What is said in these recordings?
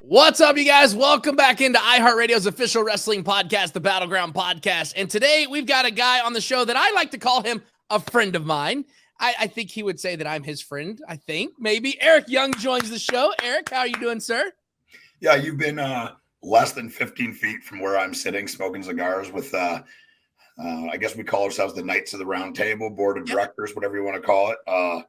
What's up, you guys? Welcome back into iHeartRadio's official wrestling podcast, the Battleground Podcast. And today we've got a guy on the show that I like to call him a friend of mine. I think he would say that I'm his friend. I think maybe Eric Young joins the show. Eric, how are you doing, sir? Yeah, you've been less than 15 feet from where I'm sitting, smoking cigars with, I guess we call ourselves the Knights of the Round Table, board of directors, whatever you want to call it.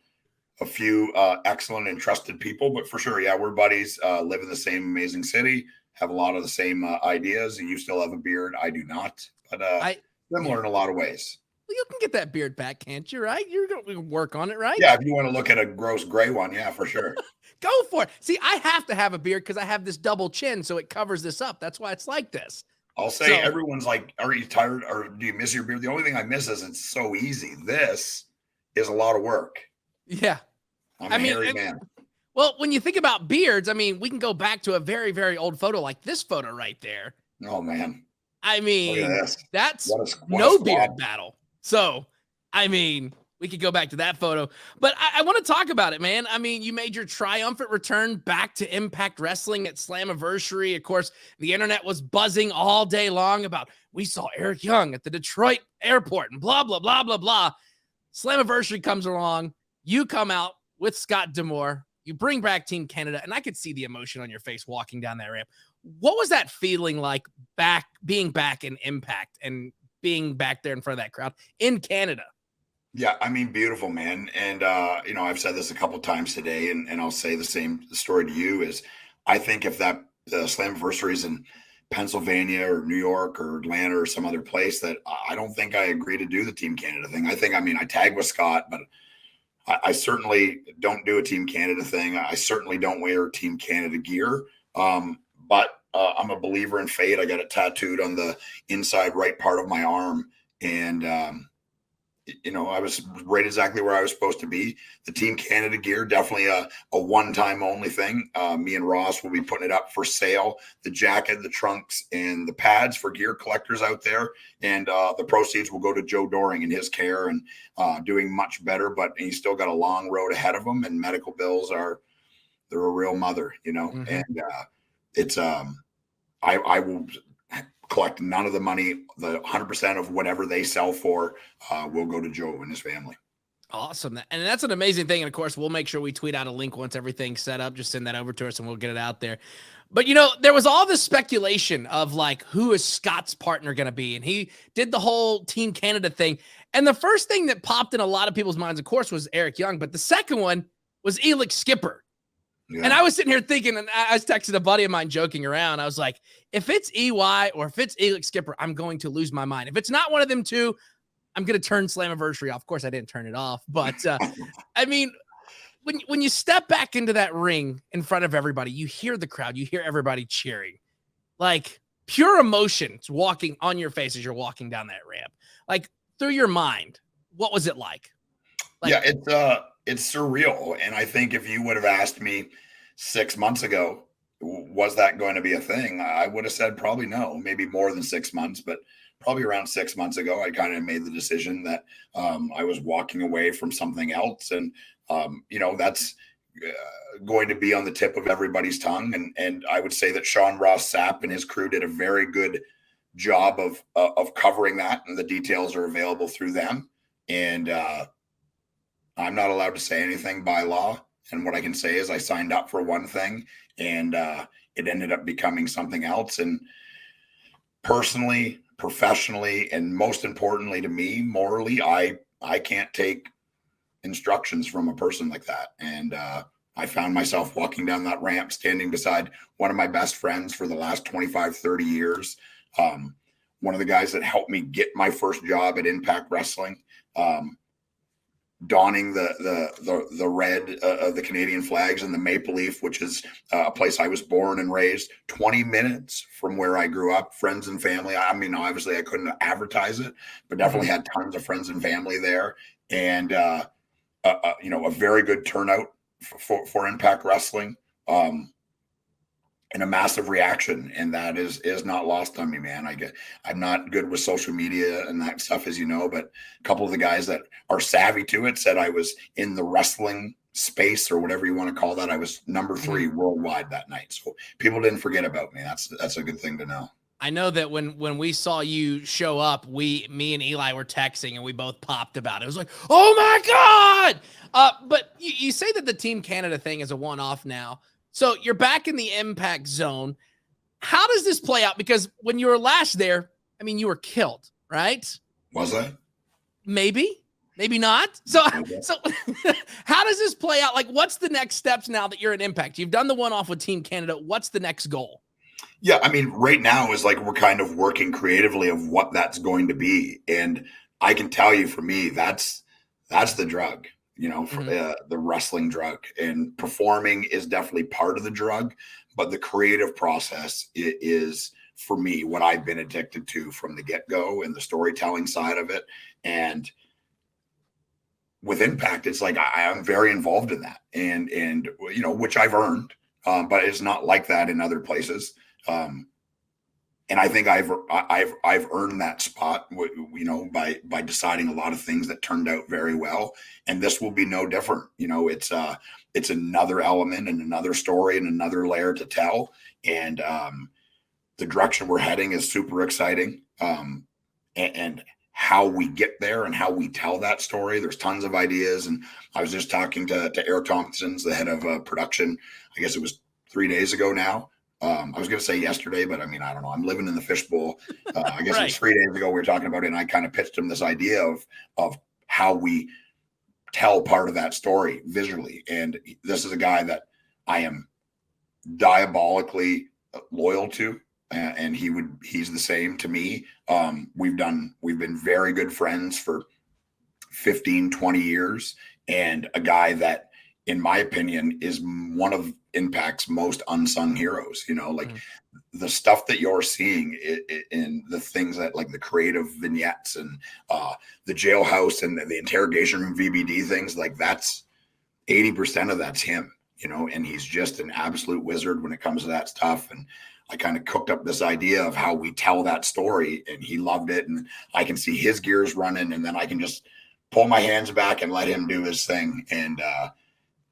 A few excellent and trusted people, but for sure, yeah, we're buddies, live in the same amazing city, have a lot of the same ideas. You still have a beard. I do not, but similar in a lot of ways. Well, you can get that beard back, can't you, right? You're going to work on it, right? Yeah, if you want to look at a gross gray one, yeah, for sure. Go for it. See, I have to have a beard because I have this double chin, so it covers this up. That's why it's like this. I'll say everyone's like, are you tired or do you miss your beard? The only thing I miss is it's so easy. This is a lot of work. Yeah. I'm a hairy man. Well, when you think about beards, I mean, we can go back to a very, very old photo like this photo right there. Oh, man. I mean, that's what no beard battle. So, I mean, we could go back to that photo. But I want to talk about it, man. I mean, you made your triumphant return back to Impact Wrestling at Slammiversary. Of course, the internet was buzzing all day long about, we saw Eric Young at the Detroit airport and blah, blah, blah, blah, blah. Slammiversary comes along. You come out with Scott D'Amore. You bring back Team Canada, and I could see the emotion on your face walking down that ramp. What was that feeling like being back in Impact and being back there in front of that crowd in Canada? Yeah, I mean, beautiful, man. And, I've said this a couple of times today, and I'll say the same story to you is I think if that Slammiversary is in Pennsylvania or New York or Atlanta or some other place, that I don't think I agree to do the Team Canada thing. I tag with Scott, but I certainly don't do a Team Canada thing. I certainly don't wear Team Canada gear. But I'm a believer in fate. I got it tattooed on the inside right part of my arm. And, I was right exactly where I was supposed to be. The Team Canada gear, definitely a one-time only thing. Me and Ross will be putting it up for sale. The jacket, the trunks, and the pads for gear collectors out there. And the proceeds will go to Joe Doring and his care and doing much better. But he's still got a long road ahead of him. And medical bills they're a real mother, Mm-hmm. And it's I will collect none of the money. The 100% of whatever they sell for will go to Joe and his family. Awesome. And that's an amazing thing. And of course, we'll make sure we tweet out a link once everything's set up. Just send that over to us and we'll get it out there. But, there was all this speculation of like, who is Scott's partner going to be? And he did the whole Team Canada thing. And the first thing that popped in a lot of people's minds, of course, was Eric Young. But the second one was Elix Skipper. Yeah. And I was sitting here thinking, and I was texting a buddy of mine joking around. I was like, if it's EY or if it's Elix Skipper, I'm going to lose my mind. If it's not one of them two, I'm going to turn Slammiversary off. Of course, I didn't turn it off. But, I mean, when you step back into that ring in front of everybody, you hear the crowd. You hear everybody cheering. Like, pure emotions walking on your face as you're walking down that ramp. Like, through your mind, what was it like? Yeah, it's surreal. And I think if you would have asked me 6 months ago, was that going to be a thing? I would have said probably no, maybe more than 6 months, but probably around 6 months ago, I kind of made the decision that I was walking away from something else. And, that's going to be on the tip of everybody's tongue. And I would say that Sean Ross Sapp and his crew did a very good job of covering that. And the details are available through them. And, I'm not allowed to say anything by law. And what I can say is I signed up for one thing and it ended up becoming something else. And personally, professionally, and most importantly to me, morally, I can't take instructions from a person like that. And I found myself walking down that ramp, standing beside one of my best friends for the last 25, 30 years. One of the guys that helped me get my first job at Impact Wrestling. Donning the red of the Canadian flags and the maple leaf, which is a place I was born and raised, 20 minutes from where I grew up, friends and family. I mean, obviously I couldn't advertise it, but definitely had tons of friends and family there. And, a very good turnout for Impact Wrestling. And a massive reaction, and that is not lost on me, man. I'm not good with social media and that stuff, as you know, but a couple of the guys that are savvy to it said I was in the wrestling space or whatever you want to call that. I was number 3 worldwide that night. So people didn't forget about me. That's a good thing to know. I know that when we saw you show up, me and Eli were texting and we both popped about it. It was like, oh my God. But you say that the Team Canada thing is a one-off now. So you're back in the Impact Zone. How does this play out? Because when you were last there, I mean, you were killed, right? Was I? Maybe not. So how does this play out? Like, what's the next steps now that you're at Impact? You've done the one-off with Team Canada. What's the next goal? Yeah, I mean, right now is like we're kind of working creatively of what that's going to be, and I can tell you, for me, that's the drug, for the wrestling drug, and performing is definitely part of the drug, but the creative process is for me what I've been addicted to from the get-go, and the storytelling side of it, and with Impact, it's like I'm very involved in that, and which I've earned, but it's not like that in other places. And I think I've earned that spot, by deciding a lot of things that turned out very well. And this will be no different. It's another element and another story and another layer to tell. And the direction we're heading is super exciting. And how we get there and how we tell that story, there's tons of ideas. And I was just talking to Eric Thompson's, the head of production. I guess it was 3 days ago now. I was going to say yesterday, but I mean, I don't know. I'm living in the fishbowl. I guess It was 3 days ago we were talking about it, and I kind of pitched him this idea of how we tell part of that story visually. And this is a guy that I am diabolically loyal to, and he's the same to me. We've been very good friends for 15, 20 years, and a guy that, in my opinion, is one of Impact's most unsung heroes. The stuff that you're seeing in the things that, like the creative vignettes and the jailhouse and the interrogation room VBD things, like that's 80% of that's him, and he's just an absolute wizard when it comes to that stuff. And I kind of cooked up this idea of how we tell that story, and he loved it. And I can see his gears running, and then I can just pull my hands back and let him do his thing. And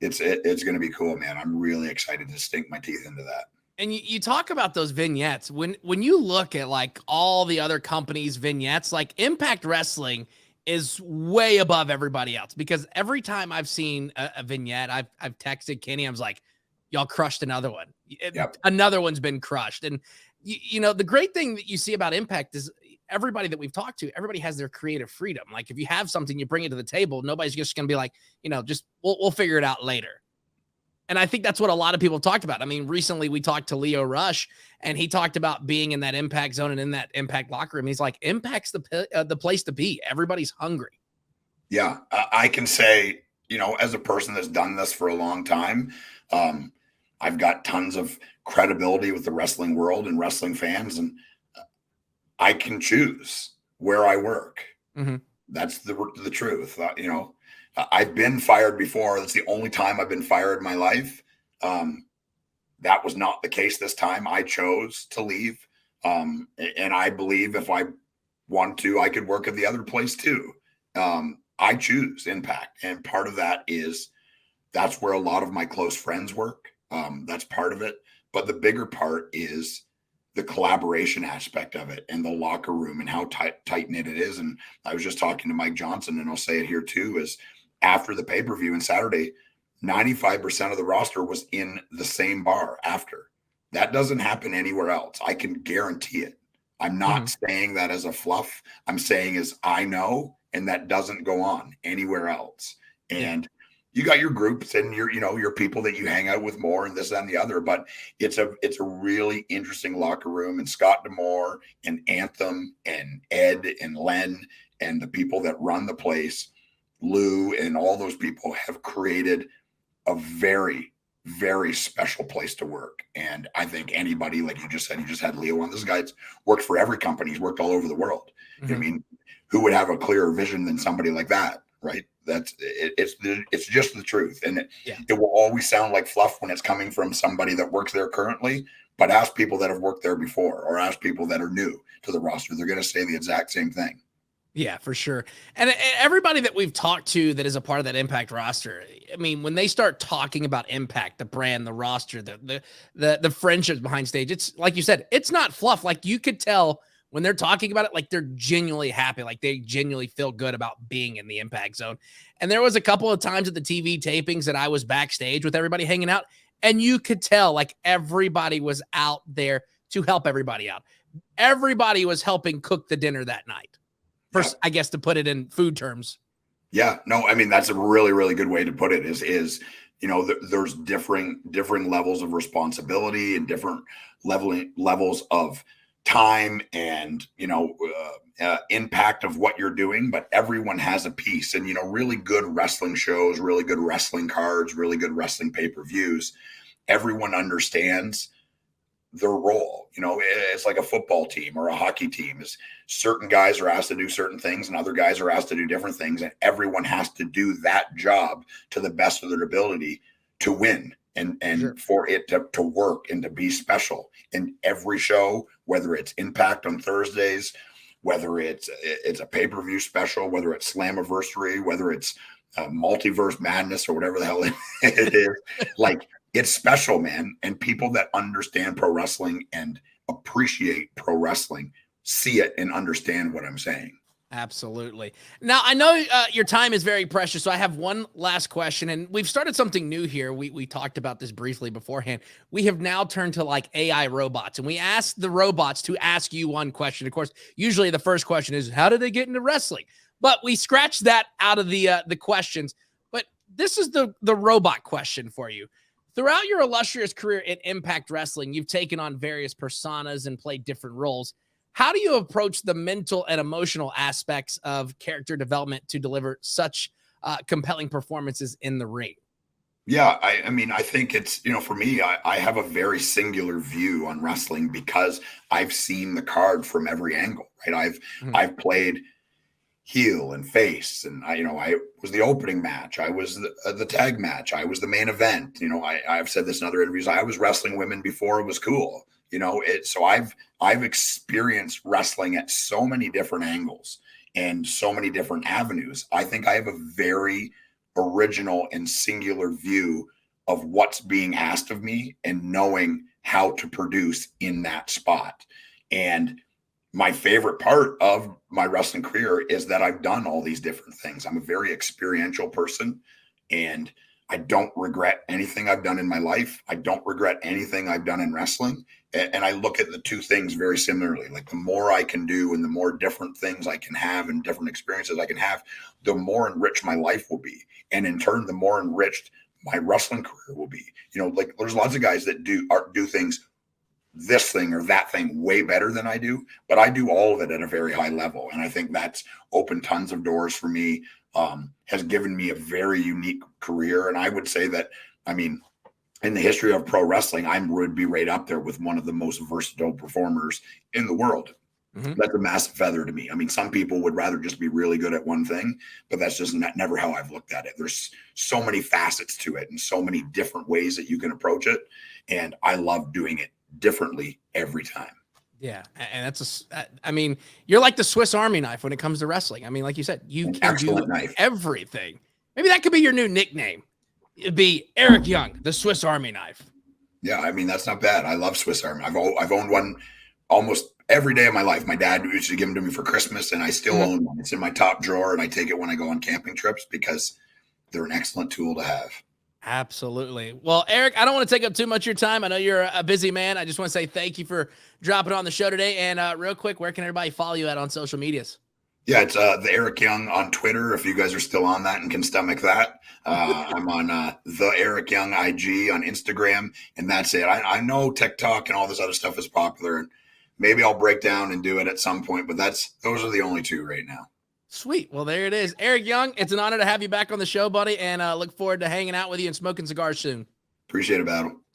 it's going to be cool, man. I'm really excited to sink my teeth into that. And you talk about those vignettes. When you look at like all the other companies' vignettes, like Impact Wrestling is way above everybody else, because every time I've seen a vignette, I've texted Kenny. I was like, y'all crushed another one. Yep. Another one's been crushed. And the great thing that you see about Impact is everybody that we've talked to, everybody has their creative freedom. Like if you have something, you bring it to the table. Nobody's just going to be like, just we'll figure it out later. And I think that's what a lot of people talked about. I mean, recently we talked to Leo Rush, and he talked about being in that Impact Zone and in that Impact locker room. He's like, Impact's the place to be. Everybody's hungry. Yeah, I can say, as a person that's done this for a long time, I've got tons of credibility with the wrestling world and wrestling fans, and I can choose where I work. Mm-hmm. That's the truth. I've been fired before. That's the only time I've been fired in my life. That was not the case this time. I chose to leave. And I believe if I want to, I could work at the other place too. I choose Impact. And part of that is that's where a lot of my close friends work. That's part of it. But the bigger part is the collaboration aspect of it, and the locker room, and how tight-knit it is. And I was just talking to Mike Johnson, and I'll say it here too, is after the pay-per-view and Saturday, 95% of the roster was in the same bar after. That doesn't happen anywhere else. I can guarantee it. I'm not saying that as a fluff. I'm saying as I know, and that doesn't go on anywhere else. And you got your groups and your people that you hang out with more, and this, that, and the other, but it's a really interesting locker room. And Scott D'Amore and Anthem and Ed and Len and the people that run the place, Lou and all those people, have created a very, very special place to work. And I think anybody, like you just said, you just had Leo on, this guy's worked for every company. He's worked all over the world. I mean, who would have a clearer vision than somebody like that? Right. It's just the truth. And it will always sound like fluff when it's coming from somebody that works there currently, but ask people that have worked there before, or ask people that are new to the roster. They're going to say the exact same thing. Yeah, for sure. And everybody that we've talked to that is a part of that Impact roster, I mean, when they start talking about Impact, the brand, the roster, the friendships behind stage, it's like you said, it's not fluff. Like you could tell when they're talking about it, like they're genuinely happy, like they genuinely feel good about being in the Impact zone. And there was a couple of times at the TV tapings that I was backstage with everybody hanging out, and you could tell like everybody was out there to help everybody out. Everybody was helping cook the dinner that night. Yeah. I guess to put it in food terms. Yeah, no, I mean that's a really, really good way to put it. Is there's differing levels of responsibility and different levels of time and impact of what you're doing, but everyone has a piece. And really good wrestling shows, really good wrestling cards, really good wrestling pay-per-views. Everyone understands their role. It's like a football team or a hockey team. Is certain guys are asked to do certain things and other guys are asked to do different things, and everyone has to do that job to the best of their ability to win and Sure. for it to work and to be special in every show, whether it's Impact on Thursdays, whether it's a pay-per-view special, whether it's Slammiversary, whether it's Multiverse Madness or whatever the hell it is. Like, it's special, man. And people that understand pro wrestling and appreciate pro wrestling see it and understand what I'm saying. Absolutely. Now, I know your time is very precious, so I have one last question, and we've started something new here. We talked about this briefly beforehand. We have now turned to like AI robots, and we asked the robots to ask you one question. Of course, usually the first question is, how did they get into wrestling? But we scratched that out of the questions. But this is the robot question for you. Throughout your illustrious career in Impact Wrestling, you've taken on various personas and played different roles. How do you approach the mental and emotional aspects of character development to deliver such compelling performances in the ring? Yeah, I mean, I think it's, for me, I have a very singular view on wrestling because I've seen the card from every angle, right? Mhm. I've played heel and face, and I was the opening match, I was the tag match, I was the main event. I've said this in other interviews. I was wrestling women before it was cool. So I've experienced wrestling at so many different angles and so many different avenues. I think I have a very original and singular view of what's being asked of me and knowing how to produce in that spot. And my favorite part of my wrestling career is that I've done all these different things. I'm a very experiential person, and I don't regret anything I've done in my life. I don't regret anything I've done in wrestling. And I look at the two things very similarly. Like, the more I can do and the more different things I can have and different experiences I can have, the more enriched my life will be. And in turn, the more enriched my wrestling career will be. Like, there's lots of guys that do things, this thing or that thing, way better than I do, but I do all of it at a very high level. And I think that's opened tons of doors for me, has given me a very unique career. And I would say that, I mean, in the history of pro wrestling, I would be right up there with one of the most versatile performers in the world. Mhm. That's a massive feather to me. I mean, some people would rather just be really good at one thing, but that's just never how I've looked at it. There's so many facets to it and so many different ways that you can approach it. And I love doing it differently every time. Yeah, and I mean, you're like the Swiss Army knife when it comes to wrestling. I mean, like you said, you An can do excellent knife. everything. Maybe that could be your new nickname. It'd be Eric Young, the Swiss Army knife. Yeah, I mean, that's not bad. I love Swiss Army. I've owned one almost every day of my life. My dad used to give them to me for Christmas, and I still Mhm. own one. It's in my top drawer, and I take it when I go on camping trips because they're an excellent tool to have. Absolutely. Well, Eric, I don't want to take up too much of your time. I know you're a busy man. I just want to say thank you for dropping on the show today. And real quick, where can everybody follow you at on social medias? Yeah, it's the Eric Young on Twitter, if you guys are still on that and can stomach that. I'm on the Eric Young IG on Instagram, and that's it. I know TikTok and all this other stuff is popular, and maybe I'll break down and do it at some point, but those are the only two right now. Sweet. Well, there it is. Eric Young, it's an honor to have you back on the show, buddy, and look forward to hanging out with you and smoking cigars soon. Appreciate it, Battle.